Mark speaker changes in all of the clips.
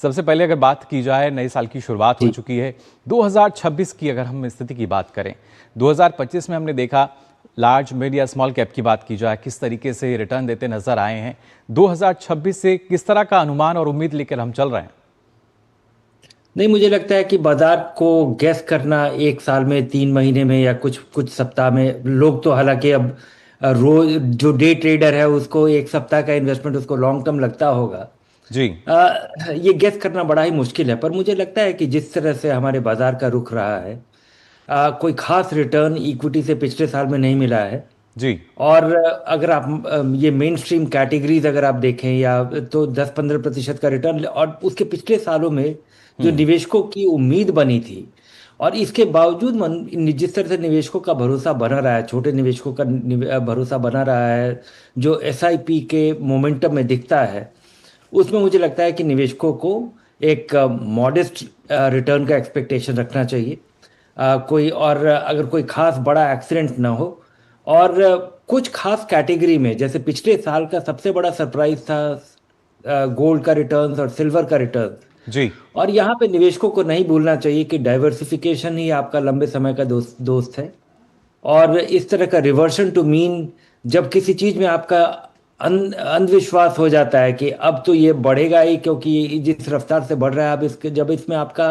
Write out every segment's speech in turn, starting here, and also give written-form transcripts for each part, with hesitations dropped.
Speaker 1: सबसे पहले अगर बात की जाए, नए साल की शुरुआत हो
Speaker 2: जी।
Speaker 1: चुकी है। 2026 की अगर हम स्थिति की बात करें, 2025 में हमने देखा लार्ज मिड या स्मॉल कैप की बात की जाए, किस तरीके से रिटर्न देते नजर आए हैं। 2026 से किस तरह का अनुमान और उम्मीद लेकर हम चल रहे हैं?
Speaker 2: नहीं, मुझे लगता है कि बाजार को गैस करना एक साल में, 3 महीने में या कुछ कुछ सप्ताह में, लोग तो हालांकि अब रोज जो डे ट्रेडर है उसको एक सप्ताह का इन्वेस्टमेंट उसको लॉन्ग टर्म लगता होगा।
Speaker 1: जी।
Speaker 2: ये गैस करना बड़ा ही मुश्किल है, पर मुझे लगता है कि जिस तरह से हमारे बाजार का रुख रहा है, कोई खास रिटर्न इक्विटी से पिछले साल में नहीं मिला है।
Speaker 1: जी।
Speaker 2: और अगर आप ये मेन स्ट्रीम कैटेगरीज अगर आप देखें, या तो 10-15% का रिटर्न, और उसके पिछले सालों में जो
Speaker 1: हम्म।
Speaker 2: निवेशकों की उम्मीद बनी थी, और इसके बावजूद जिस तरह से निवेशकों का भरोसा बना रहा है, छोटे निवेशकों का भरोसा बना रहा है, जो एसआईपी के मोमेंटम में दिखता है, उसमें मुझे लगता है कि निवेशकों को एक मॉडेस्ट रिटर्न का एक्सपेक्टेशन रखना चाहिए। कोई और अगर कोई खास बड़ा एक्सीडेंट ना हो, और कुछ खास कैटेगरी में, जैसे पिछले साल का सबसे बड़ा सरप्राइज था गोल्ड का रिटर्न्स और सिल्वर का रिटर्न।
Speaker 1: जी।
Speaker 2: और यहाँ पे निवेशकों को नहीं भूलना चाहिए कि डाइवर्सिफिकेशन ही आपका लंबे समय का दोस्त है। और इस तरह का रिवर्शन टू मीन, जब किसी चीज में आपका अंधविश्वास हो जाता है कि अब तो ये बढ़ेगा ही, क्योंकि ये जिस रफ्तार से बढ़ रहा है, अब इसके जब इसमें आपका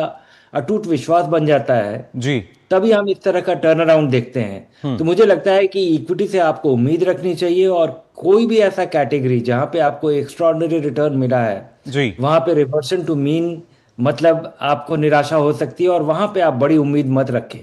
Speaker 2: अटूट विश्वास बन जाता है,
Speaker 1: जी।
Speaker 2: तभी हम इस तरह का टर्न अराउंड देखते हैं।
Speaker 1: हम्म।
Speaker 2: तो मुझे लगता है कि इक्विटी से आपको उम्मीद रखनी चाहिए, और कोई भी ऐसा कैटेगरी जहां पे आपको एक्स्ट्राऑर्डिनरी रिटर्न मिला है,
Speaker 1: जी।
Speaker 2: वहां पे रिवर्सन टू मीन मतलब आपको निराशा हो सकती है, और वहां पे आप बड़ी उम्मीद मत रखें।